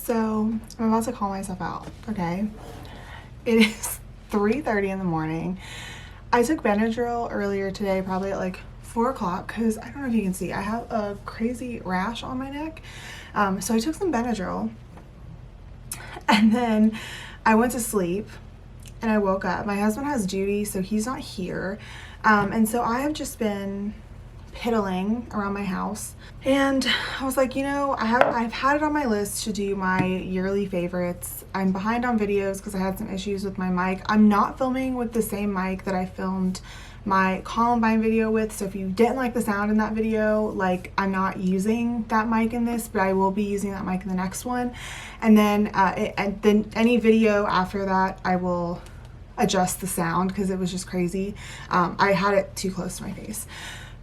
So I'm about to call myself out, okay? It is 3:30 in the morning. I took Benadryl earlier today, probably at like 4 o'clock, because I don't know if you can see, I have a crazy rash on my neck. So I took some Benadryl, and then I went to sleep, and I woke up. My husband has duty, so he's not here. And so I have just been piddling around my house, and I was like, you know, I've had it on my list to do my yearly favorites. I'm behind on videos because I had some issues with my mic. I'm not filming with the same mic that I filmed my Columbine video with, so if you didn't like the sound in that video, like, I'm not using that mic in this, but I will be using that mic in the next one. And then any video after that, I will adjust the sound because it was just crazy. I had it too close to my face.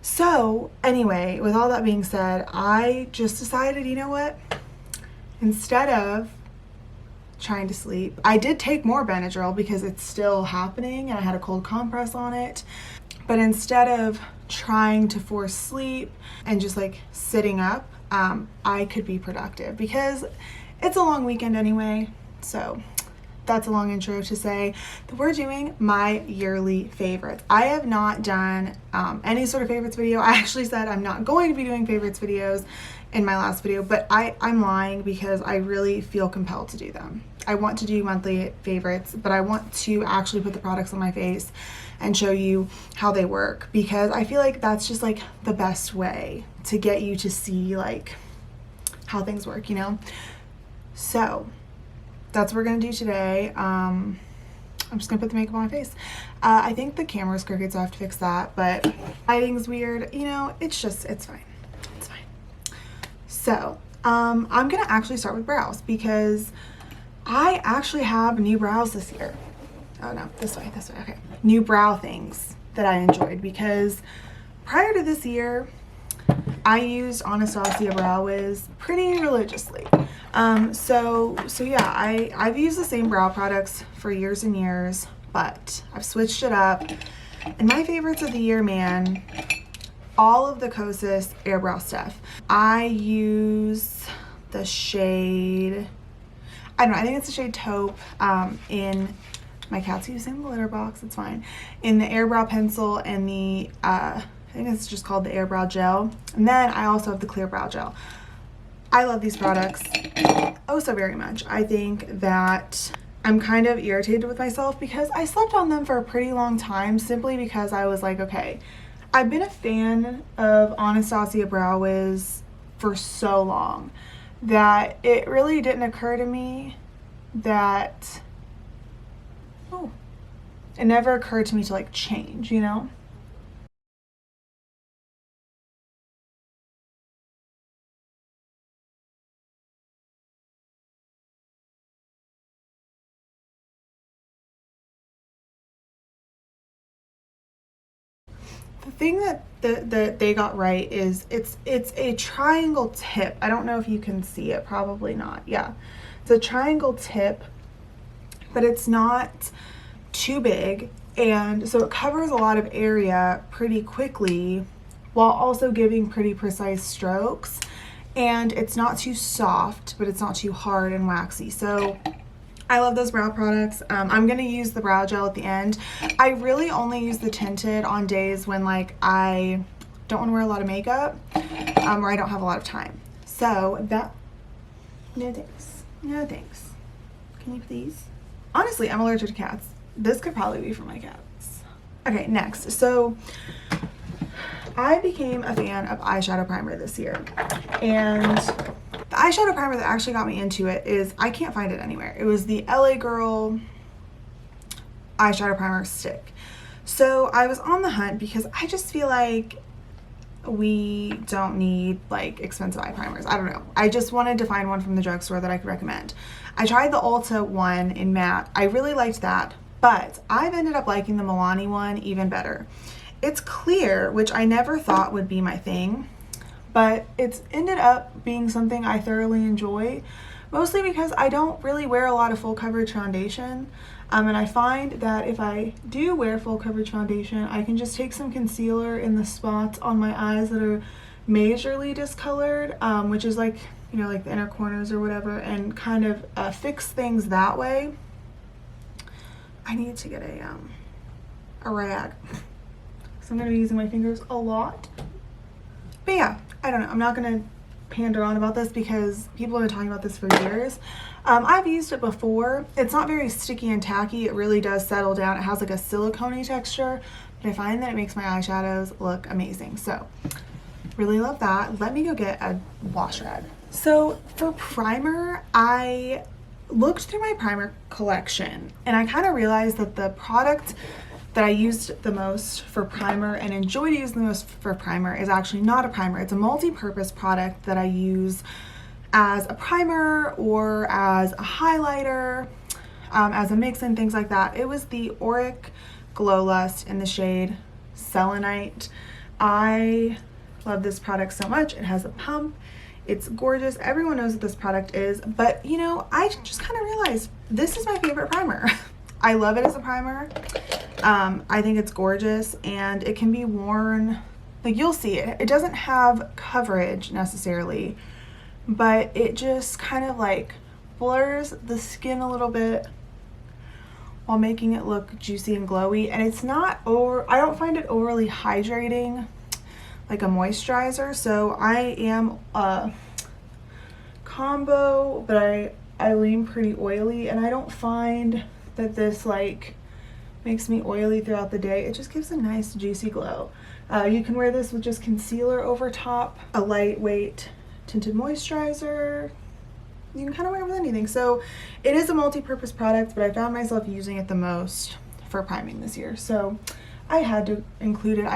So anyway, with all that being said, I just decided, you know what, instead of trying to sleep, I did take more Benadryl because it's still happening and I had a cold compress on it, but instead of trying to force sleep and just like sitting up, I could be productive because it's a long weekend anyway. So that's a long intro to say that we're doing my yearly favorites. I have not done any sort of favorites video. I actually said I'm not going to be doing favorites videos in my last video, but I'm lying because I really feel compelled to do them. I want to do monthly favorites, but I want to actually put the products on my face and show you how they work, because I feel like that's just like the best way to get you to see like how things work, you know? So that's what we're gonna do today. I'm just gonna put the makeup on my face. I think the camera's crooked, so I have to fix that, but lighting's weird. You know, it's fine. It's fine. So, I'm gonna actually start with brows because I actually have new brows this year. Oh no, this way, okay. New brow things that I enjoyed, because prior to this year, I used Anastasia Brow Wiz pretty religiously. So yeah, I've used the same brow products for years and years, but I've switched it up. And my favorites of the year, man, all of the Kosas Airbrow stuff. I use the shade, I don't know, I think it's the shade Taupe, in, my cat's using the litter box, it's fine, in the Airbrow pencil and the, I think it's just called the Airbrow Gel. And then I also have the Clear Brow Gel. I love these products oh so very much. I think that I'm kind of irritated with myself because I slept on them for a pretty long time, simply because I was like, okay, I've been a fan of Anastasia Brow Wiz for so long that it really didn't occur to me that, it never occurred to me to like change, you know? The thing that they got right is it's a triangle tip. I don't know if you can see it, probably not. Yeah, it's a triangle tip, but it's not too big, and so it covers a lot of area pretty quickly while also giving pretty precise strokes, and it's not too soft, but it's not too hard and waxy. So I love those brow products. I'm gonna use the brow gel at the end. I really only use the tinted on days when like I don't want to wear a lot of makeup, or I don't have a lot of time. So that, no thanks, no thanks. Can you please? Honestly, I'm allergic to cats. This could probably be for my cats. Okay, next. So I became a fan of eyeshadow primer this year, and the eyeshadow primer that actually got me into it is, I can't find it anywhere. It was the LA Girl eyeshadow primer stick. So I was on the hunt because I just feel like we don't need like expensive eye primers. I don't know. I just wanted to find one from the drugstore that I could recommend. I tried the Ulta one in matte. I really liked that, but I've ended up liking the Milani one even better. It's clear, which I never thought would be my thing, but it's ended up being something I thoroughly enjoy, mostly because I don't really wear a lot of full coverage foundation. And I find that if I do wear full coverage foundation, I can just take some concealer in the spots on my eyes that are majorly discolored, which is like you know, like the inner corners or whatever, and kind of fix things that way. I need to get a rag, so I'm gonna be using my fingers a lot. But yeah, I don't know, I'm not gonna pander on about this because people have been talking about this for years. I've used it before. It's not very sticky and tacky. It really does settle down. It has like a silicone-y texture, but I find that it makes my eyeshadows look amazing. So really love that. Let me go get a wash rag. So for primer, I looked through my primer collection and I kind of realized that the product that I used the most for primer and enjoy to use the most for primer is actually not a primer. It's a multi-purpose product that I use as a primer or as a highlighter, as a mix and things like that. It was the Auric Glow Lust in the shade Selenite. I love this product so much. It has a pump. It's gorgeous. Everyone knows what this product is, but you know, I just kind of realized this is my favorite primer. I love it as a primer. I think it's gorgeous and it can be worn, like you'll see it. It doesn't have coverage necessarily, but it just kind of like blurs the skin a little bit while making it look juicy and glowy. And it's not I don't find it overly hydrating like a moisturizer. So I am a combo, but I lean pretty oily, and I don't find that this like makes me oily throughout the day. It just gives a nice juicy glow. You can wear this with just concealer over top, a lightweight tinted moisturizer. You can kind of wear it with anything. So it is a multi-purpose product, but I found myself using it the most for priming this year. So I had to include it.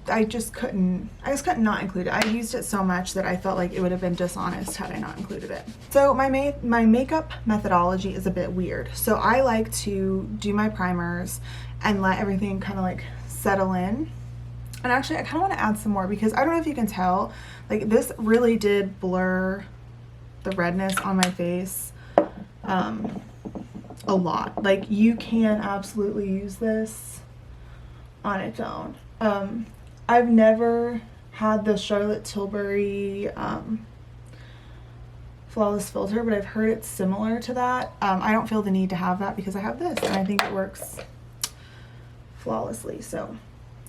I just couldn't not include it. I used it so much that I felt like it would have been dishonest had I not included it. So my makeup methodology is a bit weird. So I like to do my primers and let everything kind of like settle in. And actually I kind of want to add some more because I don't know if you can tell, like this really did blur the redness on my face a lot. Like you can absolutely use this on its own. I've never had the Charlotte Tilbury Flawless Filter, but I've heard it's similar to that. I don't feel the need to have that because I have this and I think it works flawlessly. So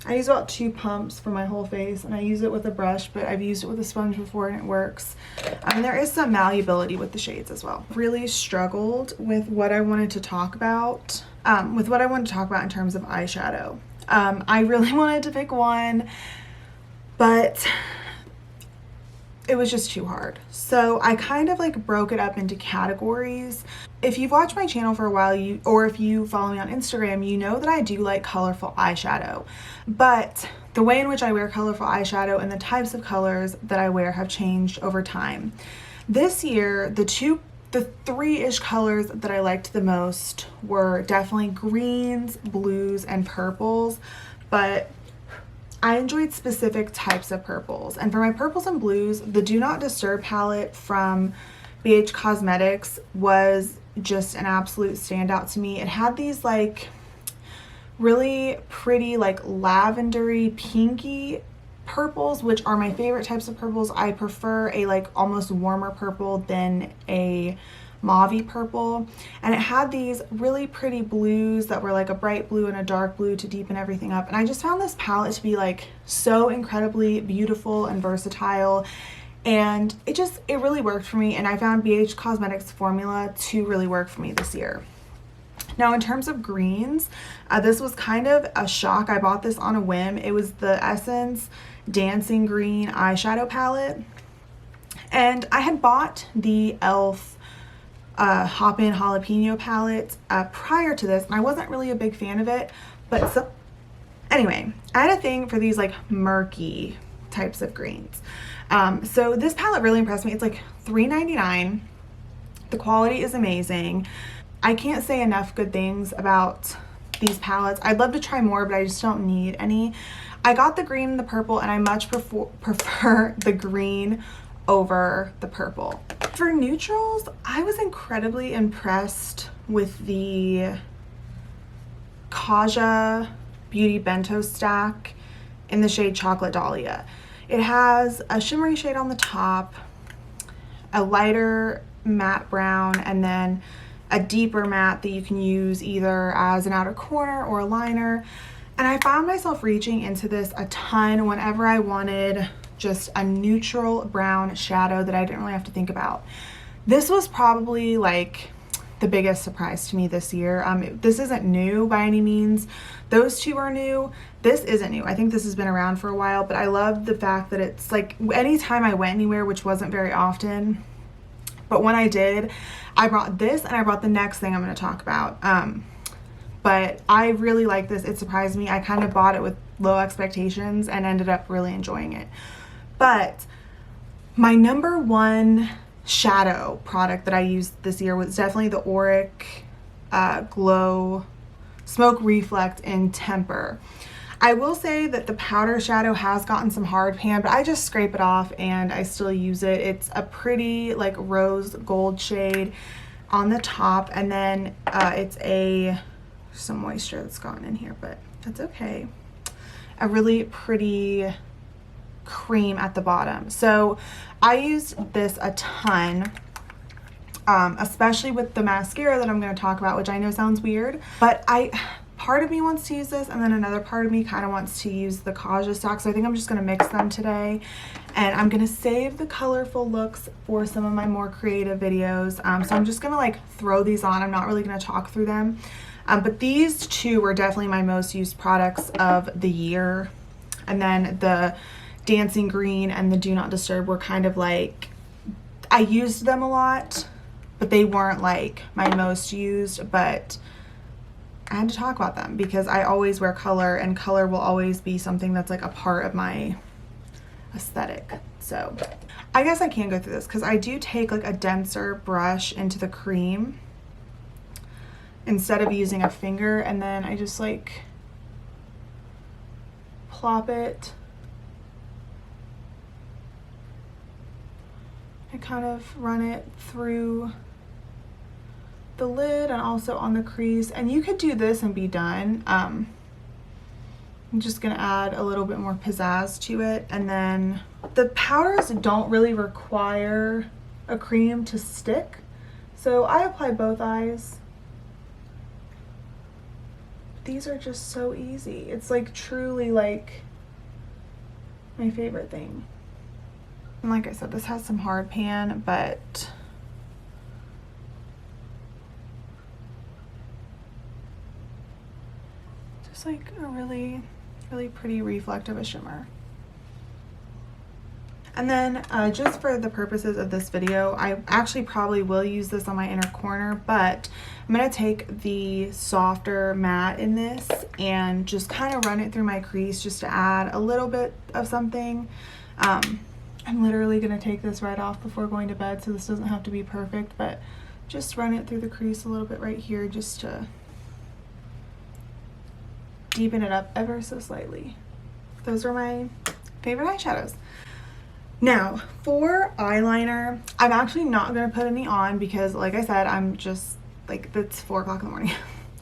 I use about 2 pumps for my whole face, and I use it with a brush, but I've used it with a sponge before and it works. And there is some malleability with the shades as well. Really struggled with what I wanted to talk about, in terms of eyeshadow. I really wanted to pick one, but it was just too hard. So I kind of like broke it up into categories. If you've watched my channel for a while, or if you follow me on Instagram, you know that I do like colorful eyeshadow, but the way in which I wear colorful eyeshadow and the types of colors that I wear have changed over time. This year, the 3-ish colors that I liked the most were definitely greens, blues, and purples, but I enjoyed specific types of purples. And for my purples and blues, the Do Not Disturb palette from BH Cosmetics was just an absolute standout to me. It had these like really pretty like lavendery pinky purples, which are my favorite types of purples. I prefer a like almost warmer purple than a mauve-y purple, and it had these really pretty blues that were like a bright blue and a dark blue to deepen everything up. And I just found this palette to be like so incredibly beautiful and versatile, and it really worked for me. And I found BH Cosmetics formula to really work for me this year. Now in terms of greens, this was kind of a shock. I bought this on a whim. It was the Essence Dancing Green eyeshadow palette, and I had bought the e.l.f. Hop In Jalapeno palette prior to this, and I wasn't really a big fan of it, but anyway, I had a thing for these like murky types of greens. So this palette really impressed me. It's like $3.99. The quality is amazing. I can't say enough good things about these palettes. I'd love to try more, but I just don't need any. I got the green and the purple, and I much prefer the green over the purple. For neutrals, I was incredibly impressed with the Kaja Beauty Bento Stack in the shade Chocolate Dahlia. It has a shimmery shade on the top, a lighter matte brown and then a deeper matte that you can use either as an outer corner or a liner. And I found myself reaching into this a ton whenever I wanted just a neutral brown shadow that I didn't really have to think about. This was probably like the biggest surprise to me this year. This isn't new by any means. Those two are new. This isn't new. I think this has been around for a while, but I love the fact that it's like anytime I went anywhere, which wasn't very often, but when I did, I brought this and I brought the next thing I'm going to talk about. But I really like this. It surprised me. I kind of bought it with low expectations and ended up really enjoying it. But my number one shadow product that I used this year was definitely the Auric Glow Smoke Reflect in Temper. I will say that the powder shadow has gotten some hard pan, but I just scrape it off and I still use it. It's a pretty like rose gold shade on the top, and then it's some moisture that's gone in here, but that's okay. A really pretty cream at the bottom. So I used this a ton, especially with the mascara that I'm going to talk about, which I know sounds weird, but part of me wants to use this and then another part of me kind of wants to use the Kaja stock. So I think I'm just going to mix them today, and I'm going to save the colorful looks for some of my more creative videos. So I'm just going to like throw these on. I'm not really going to talk through them. But these two were definitely my most used products of the year. And then the Dancing Green and the Do Not Disturb were kind of like, I used them a lot, but they weren't like my most used, but I had to talk about them because I always wear color, and color will always be something that's like a part of my aesthetic. So I guess I can go through this because I do take like a denser brush into the cream instead of using a finger, and then I just like plop it. I kind of run it through the lid and also on the crease, and you could do this and be done. I'm just gonna add a little bit more pizzazz to it, and then the powders don't really require a cream to stick, so I apply both eyes. These are just so easy. It's like truly like my favorite thing. And like I said, this has some hard pan, but just like a really, really pretty reflect of a shimmer. And then just for the purposes of this video, I actually probably will use this on my inner corner, but I'm going to take the softer matte in this and just kind of run it through my crease just to add a little bit of something. I'm literally going to take this right off before going to bed, so this doesn't have to be perfect, but just run it through the crease a little bit right here just to deepen it up ever so slightly. Those are my favorite eyeshadows. Now, for eyeliner, I'm actually not going to put any on because, like I said, I'm just, like, it's 4 o'clock in the morning.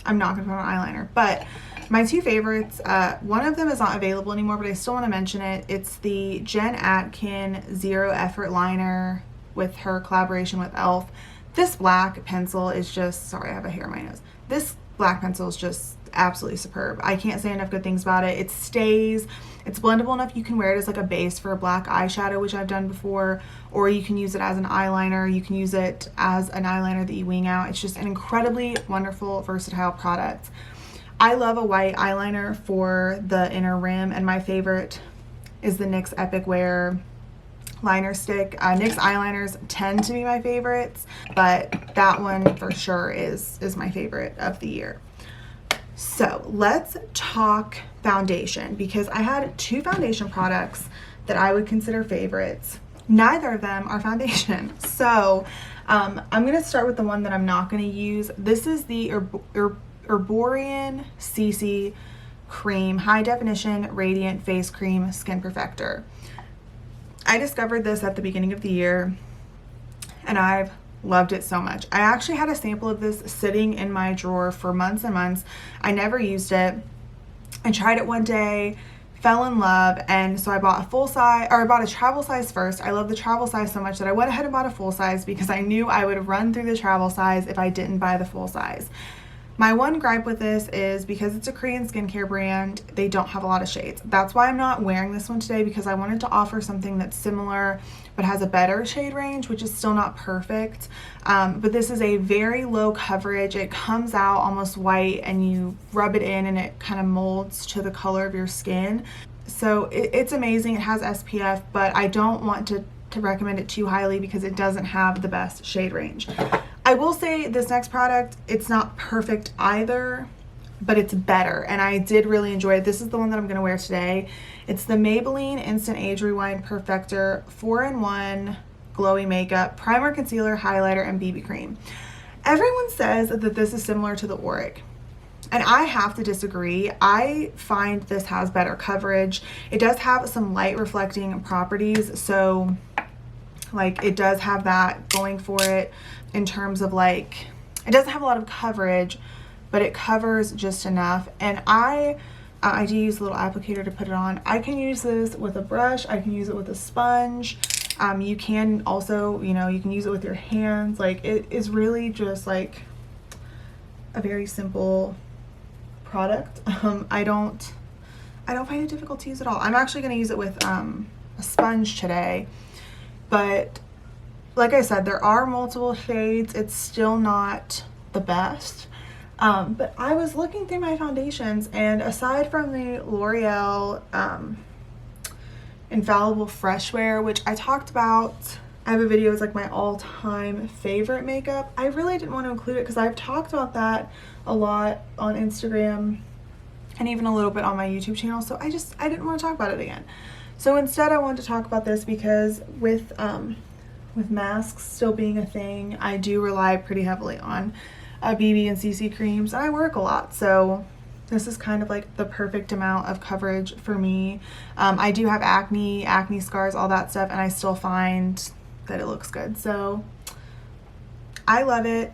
I'm not going to put on eyeliner. But my two favorites, one of them is not available anymore, but I still want to mention it. It's the Jen Atkin Zero Effort Liner with her collaboration with e.l.f. This black pencil is just, sorry, I have a hair in my nose. This black pencil is just absolutely superb. I can't say enough good things about it. It stays, it's blendable enough you can wear it as like a base for a black eyeshadow, which I've done before, or you can use it as an eyeliner. You can use it as an eyeliner that you wing out. It's just an incredibly wonderful, versatile product. I love a white eyeliner for the inner rim, and my favorite is the NYX Epic Wear liner stick. NYX eyeliners tend to be my favorites, but that one for sure is my favorite of the year. So let's talk foundation, because I had 2 foundation products that I would consider favorites. Neither of them are foundation. So I'm going to start with the one that I'm not going to use. This is the Herborean CC Cream High Definition Radiant Face Cream Skin Perfector. I discovered this at the beginning of the year and I've loved it so much. I actually had a sample of this sitting in my drawer for months and months. I never used it. I tried it one day, fell in love, and so I bought a full size, or I bought a travel size first. I love the travel size so much that I went ahead and bought a full size because I knew I would run through the travel size if I didn't buy the full size. My one gripe with this is because it's a Korean skincare brand, they don't have a lot of shades. That's why I'm not wearing this one today, because I wanted to offer something that's similar but has a better shade range, which is still not perfect. But this is a very low coverage. It comes out almost white and you rub it in and it kind of molds to the color of your skin. So it's amazing. It has SPF, but I don't want to recommend it too highly because it doesn't have the best shade range. I will say this next product, it's not perfect either, but it's better, and I did really enjoy it. This is the one that I'm going to wear today. It's the Maybelline Instant Age Rewind Perfector 4-in-1 Glowy Makeup Primer, Concealer, Highlighter, and BB Cream. Everyone says that this is similar to the Auric, and I have to disagree. I find this has better coverage. It does have some light reflecting properties, so like it does have that going for it in terms of like, it doesn't have a lot of coverage, but it covers just enough. And I do use a little applicator to put it on. I can use this with a brush. I can use it with a sponge. You can also, you know, you can use it with your hands. Like it is really just like a very simple product. I don't find it difficult to use at all. I'm actually going to use it with a sponge today, but like I said, there are multiple shades. It's still not the best. But I was looking through my foundations, and aside from the L'Oreal Infallible Fresh Wear, which I talked about, I have a video, it's like my all-time favorite makeup. I really didn't want to include it because I've talked about that a lot on Instagram and even a little bit on my YouTube channel, so I didn't want to talk about it again. So instead I wanted to talk about this because with masks still being a thing, I do rely pretty heavily on BB and CC creams, and I work a lot, so this is kind of like the perfect amount of coverage for me. I do have acne scars, all that stuff, and I still find that it looks good, so I love it.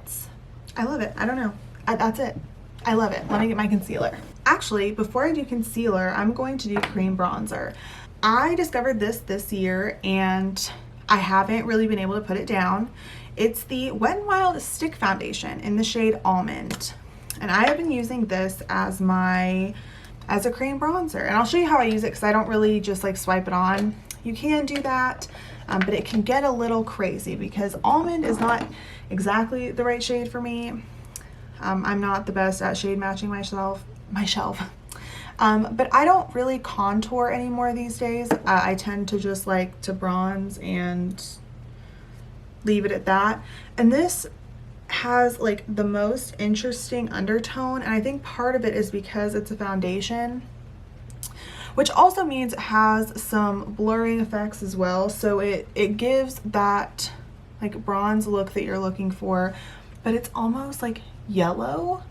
I don't know. That's it. I love it. Let me get my concealer. Actually, before I do concealer, I'm going to do cream bronzer. I discovered this year, and I haven't really been able to put it down. It's the Wet n Wild Stick Foundation in the shade Almond. And I have been using this as a cream bronzer. And I'll show you how I use it because I don't really just like swipe it on. You can do that, but it can get a little crazy because Almond is not exactly the right shade for me. I'm not the best at shade matching myself. But I don't really contour anymore these days. I tend to just like to bronze and leave it at that. And this has like the most interesting undertone, and I think part of it is because it's a foundation, which also means it has some blurring effects as well. So it gives that like bronze look that you're looking for, but it's almost like yellow.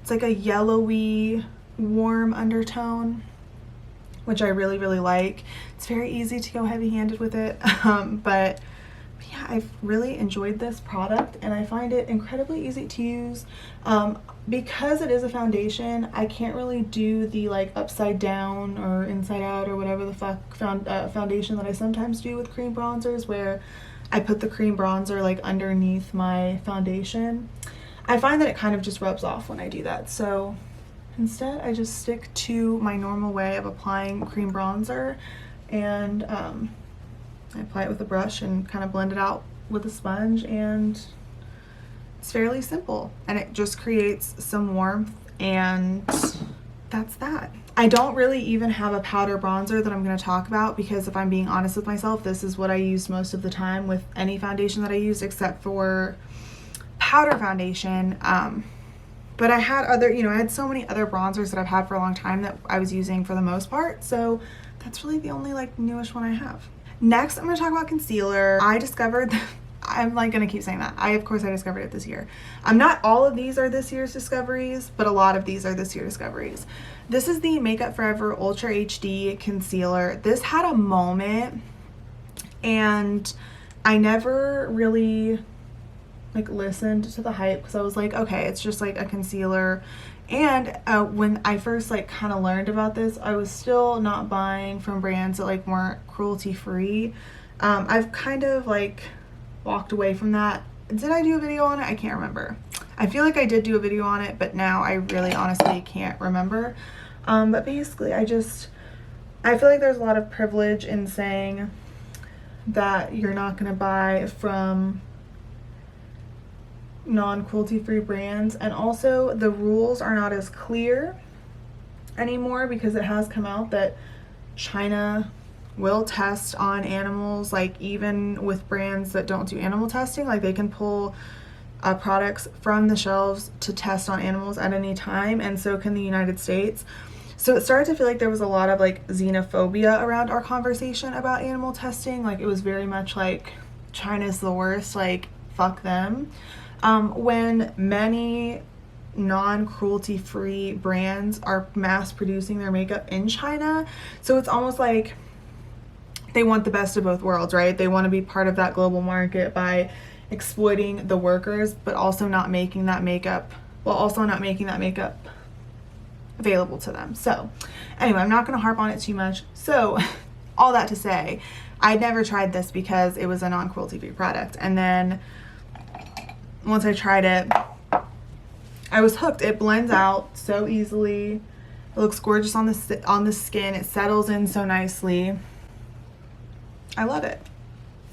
It's like a yellowy warm undertone, which I really like. It's very easy to go heavy-handed with it, but yeah, I've really enjoyed this product, and I find it incredibly easy to use. Because it is a foundation, I can't really do the like upside down or inside out or whatever the fuck foundation that I sometimes do with cream bronzers, where I put the cream bronzer like underneath my foundation. I find that it kind of just rubs off when I do that, so instead I just stick to my normal way of applying cream bronzer, and I apply it with a brush and kind of blend it out with a sponge, and it's fairly simple, and it just creates some warmth, and that's that. I don't really even have a powder bronzer that I'm going to talk about because if I'm being honest with myself, this is what I use most of the time with any foundation that I use except for powder foundation. But I had other, I had so many other bronzers that I've had for a long time that I was using for the most part, so that's really the only like newish one I have. Next, I'm going to talk about concealer. I discovered, I'm like going to keep saying that. Of course I discovered it this year. Not all of these are this year's discoveries, but a lot of these are this year's discoveries. This is the Makeup Forever Ultra HD Concealer. This had a moment, and I never really like listened to the hype because I was like, okay, it's just like a concealer. And when I first like kind of learned about this, I was still not buying from brands that like weren't cruelty free. I've kind of like walked away from that. Did I do a video on it? I can't remember. I feel like I did do a video on it, but now I really honestly can't remember. But basically I feel like there's a lot of privilege in saying that you're not going to buy from non-cruelty free brands, and also the rules are not as clear anymore because it has come out that China will test on animals, like even with brands that don't do animal testing, like they can pull products from the shelves to test on animals at any time, and so can the United States. So it started to feel like there was a lot of like xenophobia around our conversation about animal testing. Like it was very much like China's the worst, like fuck them. When many non-cruelty free brands are mass producing their makeup in China. So it's almost like they want the best of both worlds, right? They want to be part of that global market by exploiting the workers, but also not making that makeup, available to them. So anyway, I'm not going to harp on it too much. So all that to say, I never tried this because it was a non-cruelty free product. And then once I tried it, I was hooked. It blends out so easily. It looks gorgeous on the skin. It settles in so nicely. I love it.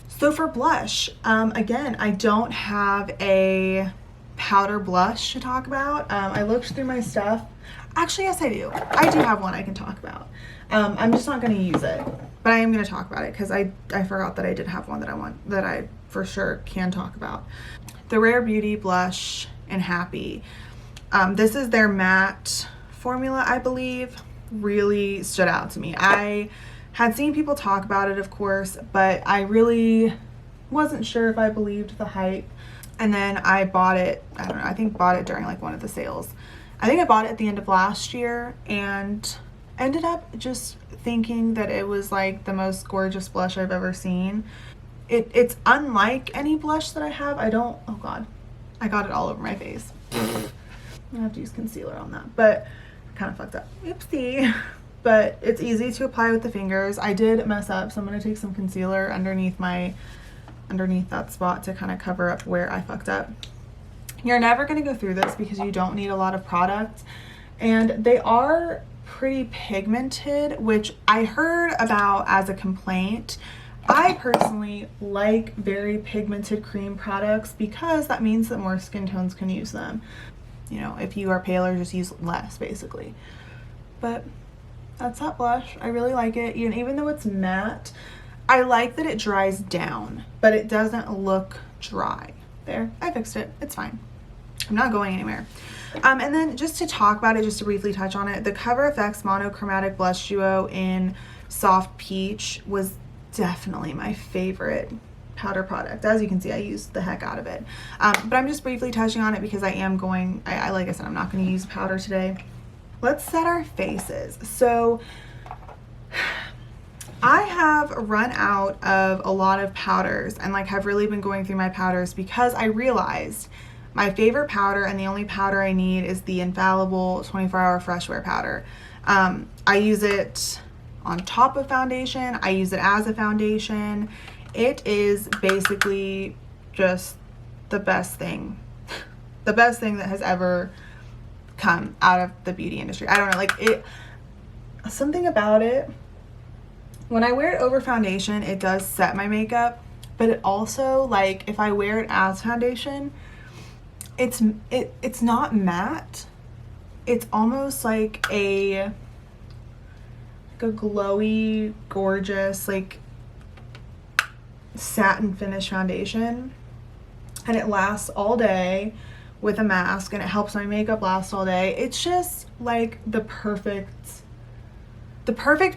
So for blush, again, I don't have a powder blush to talk about. I looked through my stuff. Actually, yes, I do. I do have one I can talk about. I'm just not going to use it, but I am going to talk about it because I forgot that I did have one that I for sure can talk about. The Rare Beauty blush in Happy. This is their matte formula, I believe. Really stood out to me. I had seen people talk about it, of course, but I really wasn't sure if I believed the hype. And then I bought it, I don't know, I think bought it during like one of the sales. I think I bought it at the end of last year and ended up just thinking that it was like the most gorgeous blush I've ever seen. It's unlike any blush that I have. Oh God, I got it all over my face. I have to use concealer on that, but I kind of fucked up. Oopsie. But it's easy to apply with the fingers. I did mess up, so I'm going to take some concealer underneath that spot to kind of cover up where I fucked up. You're never going to go through this because you don't need a lot of product, and they are pretty pigmented, which I heard about as a complaint. I personally like very pigmented cream products because that means that more skin tones can use them. You know, if you are paler, just use less, basically. But that's that blush. I really like it. Even though it's matte, I like that it dries down, but it doesn't look dry. There, I fixed it. It's fine. I'm not going anywhere. And then just to talk about it, just to briefly touch on it, the Cover FX Monochromatic Blush Duo in Soft Peach was definitely my favorite powder product. As you can see, I used the heck out of it. But I'm just briefly touching on it because like I said, I'm not going to use powder today. Let's set our faces. So I have run out of a lot of powders and like have really been going through my powders because I realized my favorite powder and the only powder I need is the Infallible 24-hour fresh wear powder. I use it on top of foundation. I use it as a foundation. It is basically just the best thing that has ever come out of the beauty industry. I don't know, like something about it, when I wear it over foundation, it does set my makeup, but it also, like, if I wear it as foundation, it's not matte. It's almost like a glowy, gorgeous, like satin finish foundation, and it lasts all day with a mask, and it helps my makeup last all day. It's just like the perfect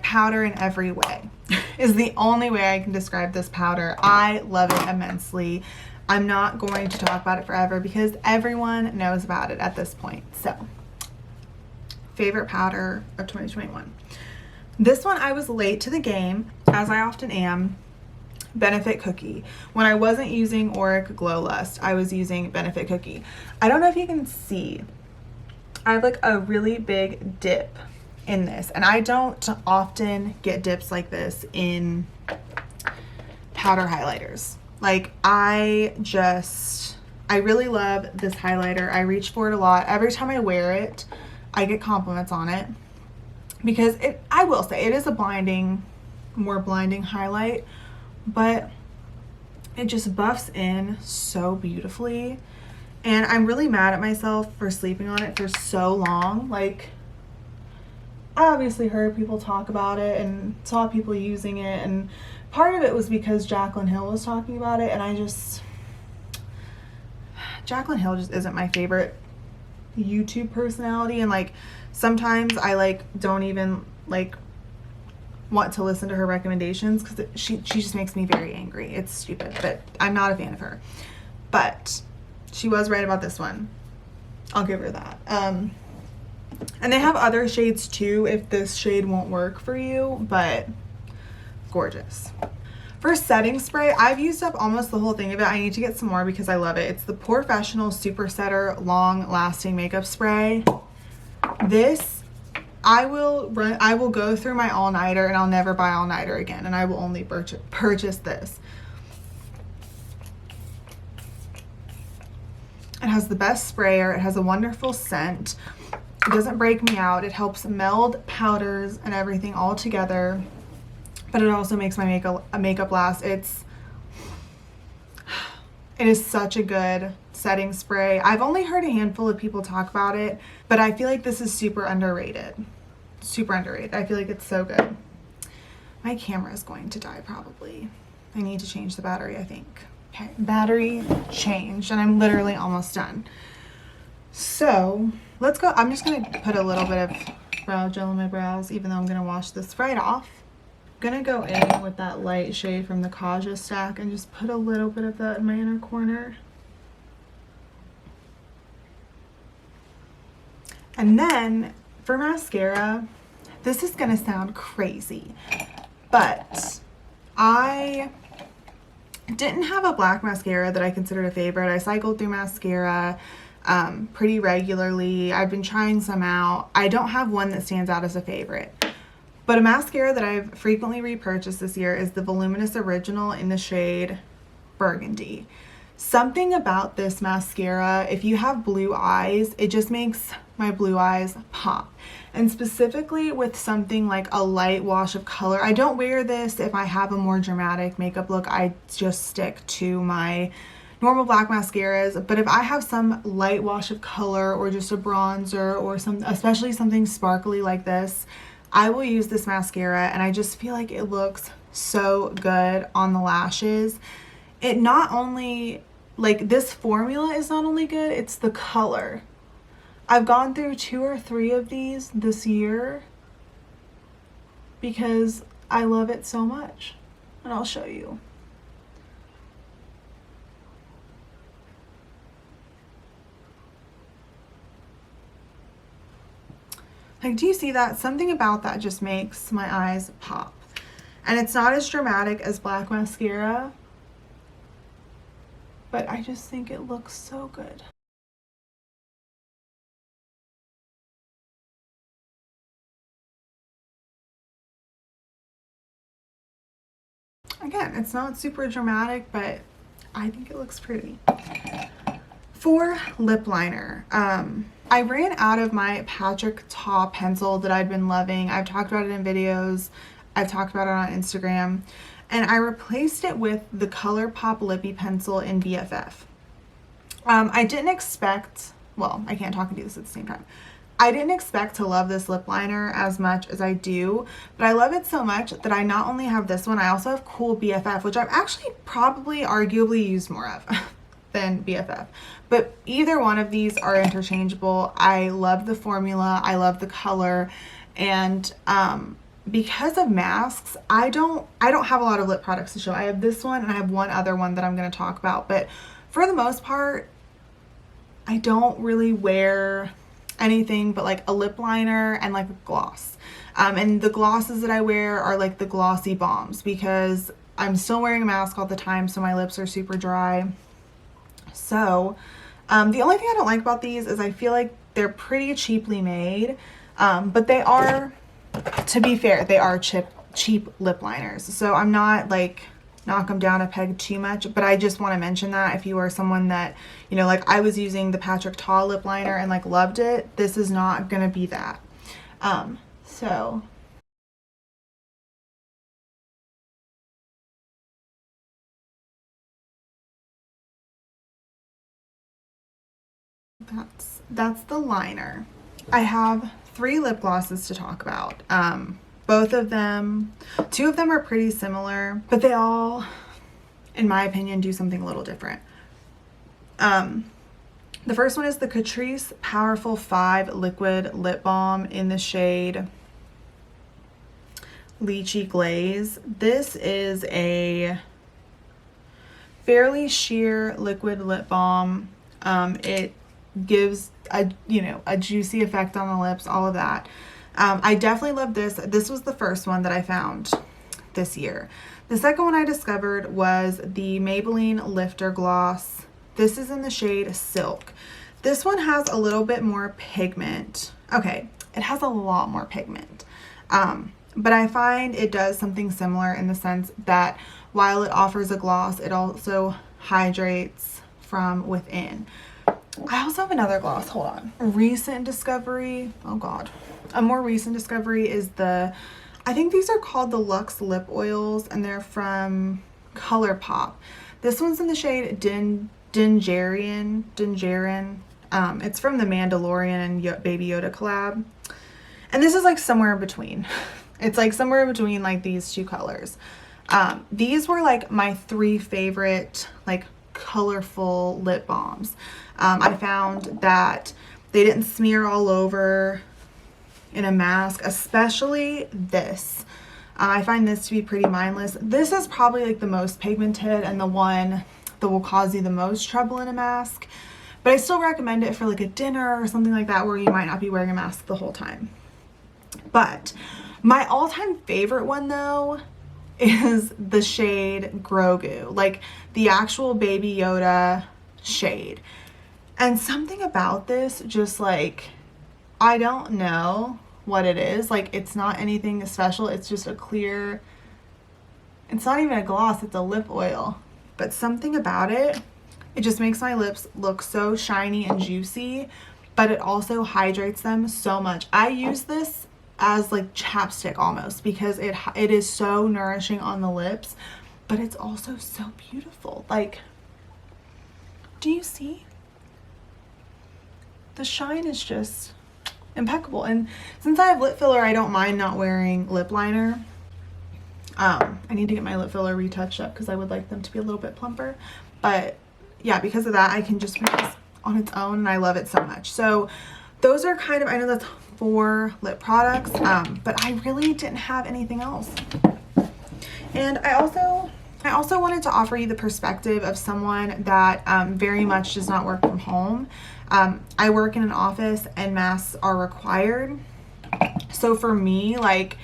powder in every way is the only way I can describe this powder. I love it immensely. I'm not going to talk about it forever because everyone knows about it at this point. So, favorite powder of 2021. This one I was late to the game, as I often am, Benefit Cookie. When I wasn't using Auric Glow Lust, I was using Benefit Cookie. I don't know if you can see, I have like a really big dip in this, and I don't often get dips like this in powder highlighters. Like, I really love this highlighter. I reach for it a lot. Every time I wear it, I get compliments on it because I will say, it is a more blinding highlight, but it just buffs in so beautifully. And I'm really mad at myself for sleeping on it for so long. Like, I obviously heard people talk about it and saw people using it, and part of it was because Jaclyn Hill was talking about it, and Jaclyn Hill just isn't my favorite YouTube personality, and like sometimes I like don't even like want to listen to her recommendations because she just makes me very angry. It's stupid, but I'm not a fan of her. But she was right about this one. I'll give her that. And they have other shades too if this shade won't work for you, but gorgeous. For setting spray, I've used up almost the whole thing of it. I need to get some more because I love it. It's the Porefessional Super Setter Long Lasting Makeup Spray. This, I will go through my all-nighter and I'll never buy all-nighter again, and I will only purchase this. It has the best sprayer. It has a wonderful scent. It doesn't break me out. It helps meld powders and everything all together, but it also makes my makeup last. It is such a good setting spray. I've only heard a handful of people talk about it, but I feel like this is super underrated. Super underrated. I feel like it's so good. My camera is going to die probably. I need to change the battery, I think. Okay, battery changed, and I'm literally almost done. So let's go. I'm just gonna put a little bit of brow gel on my brows, even though I'm gonna wash this right off. I'm gonna go in with that light shade from the Kaja stack and just put a little bit of that in my inner corner. And then for mascara, this is gonna sound crazy, but I didn't have a black mascara that I considered a favorite. I cycled through mascara pretty regularly. I've been trying some out. I don't have one that stands out as a favorite, but a mascara that I've frequently repurchased this year is the Voluminous Original in the shade Burgundy. Something about this mascara, if you have blue eyes, it just makes my blue eyes pop. And specifically with something like a light wash of color, I don't wear this if I have a more dramatic makeup look. I just stick to my normal black mascaras. But if I have some light wash of color or just a bronzer or especially something sparkly like this, I will use this mascara, and I just feel like it looks so good on the lashes. It not only, like, this formula is not only good, it's the color. I've gone through 2 or 3 of these this year because I love it so much, and I'll show you. Like, do you see that? Something about that just makes my eyes pop. And it's not as dramatic as black mascara, but I just think it looks so good. Again, it's not super dramatic, but I think it looks pretty. For lip liner, I ran out of my Patrick Ta pencil that I'd been loving. I've talked about it in videos. I've talked about it on Instagram. And I replaced it with the ColourPop Lippy pencil in BFF. I didn't expect, well, I can't talk and do this at the same time. I didn't expect to love this lip liner as much as I do, but I love it so much that I not only have this one, I also have Cool BFF, which I've actually probably arguably used more of than BFF. But either one of these are interchangeable. I love the formula, I love the color, and because of masks, I don't have a lot of lip products to show. I have this one and I have one other one that I'm going to talk about, but for the most part, I don't really wear anything but like a lip liner and like a gloss. And the glosses that I wear are like the glossy balms because I'm still wearing a mask all the time, so my lips are super dry. So the only thing I don't like about these is I feel like they're pretty cheaply made, but they are, to be fair, they are cheap lip liners. So I'm not like knock them down a peg too much, but I just want to mention that if you are someone that, you know, like I was using the Patrick Ta lip liner and like loved it, this is not gonna be that. So that's the liner. I have 3 lip glosses to talk about. Both of them, 2 of them are pretty similar, but they all, in my opinion, do something a little different. The first one is the Catrice Powerful 5 Liquid Lip Balm in the shade Lychee Glaze. This is a fairly sheer liquid lip balm. It gives a, you know, a juicy effect on the lips, all of that. I definitely love this. This was the first one that I found this year. The second one I discovered was the Maybelline Lifter Gloss. This is in the shade Silk. This one has a little bit more pigment. Okay, it has a lot more pigment. But I find it does something similar in the sense that while it offers a gloss, it also hydrates from within. I also have another gloss, hold on. Recent discovery, oh God. A more recent discovery is I think these are called the Luxe Lip Oils, and they're from ColourPop. This one's in the shade Dingerin. It's from the Mandalorian and Baby Yoda collab. And this is like somewhere in between. It's like somewhere in between like these 2 colors. These were like my 3 favorite like colorful lip balms. I found that they didn't smear all over in a mask, especially this. I find this to be pretty mindless. This is probably like the most pigmented and the one that will cause you the most trouble in a mask, but I still recommend it for like a dinner or something like that where you might not be wearing a mask the whole time. But my all-time favorite one though is the shade Grogu, like the actual Baby Yoda shade. And something about this just like, I don't know what it is. Like it's not anything special. It's just a clear, it's not even a gloss, it's a lip oil. But something about it, it just makes my lips look so shiny and juicy, but it also hydrates them so much. I use this as like chapstick almost because it is so nourishing on the lips, but it's also so beautiful. Like, do you see? The shine is just impeccable. And since I have lip filler, I don't mind not wearing lip liner. I need to get my lip filler retouched up because I would like them to be a little bit plumper. But yeah, because of that, I can just wear this on its own and I love it so much. So those are kind of, I know that's 4 lip products, but I really didn't have anything else. And I also wanted to offer you the perspective of someone that very much does not work from home. I work in an office and masks are required. So for me, like,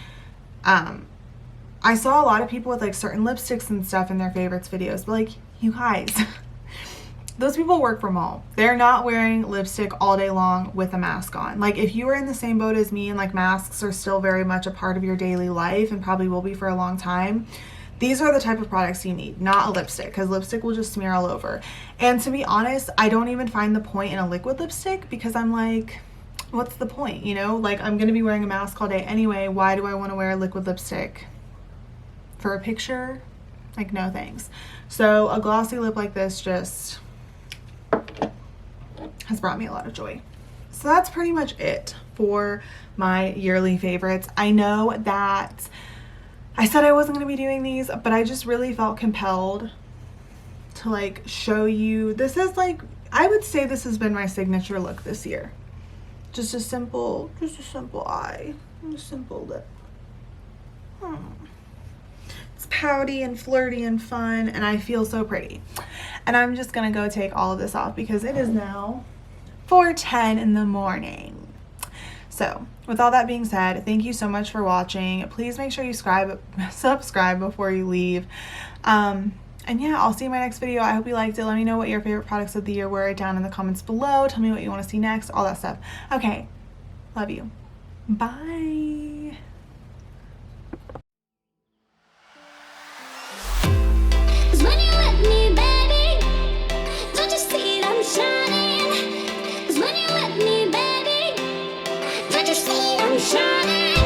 I saw a lot of people with like certain lipsticks and stuff in their favorites videos, but like, you guys, those people work from home. They're not wearing lipstick all day long with a mask on. Like if you are in the same boat as me and like masks are still very much a part of your daily life and probably will be for a long time, these are the type of products you need, not a lipstick, because lipstick will just smear all over. And to be honest, I don't even find the point in a liquid lipstick because I'm like, what's the point, you know? Like I'm gonna be wearing a mask all day anyway. Why do I want to wear a liquid lipstick? For a picture? Like, no thanks. So a glossy lip like this just has brought me a lot of joy. So that's pretty much it for my yearly favorites. I know that I said I wasn't going to be doing these, but I just really felt compelled to like show you. This is like, I would say this has been my signature look this year. Just a simple eye and a simple lip. It's pouty and flirty and fun, and I feel so pretty. And I'm just gonna go take all of this off because it is now 4:10 in the morning. So with all that being said, thank you so much for watching. Please make sure you subscribe before you leave. And yeah, I'll see you in my next video. I hope you liked it. Let me know what your favorite products of the year were down in the comments below. Tell me what you want to see next, all that stuff. Okay, love you. Bye. 'Cause when you're with me, baby, don't you see I'm shining? 'Cause when you're with me, baby, don't you see I'm shining?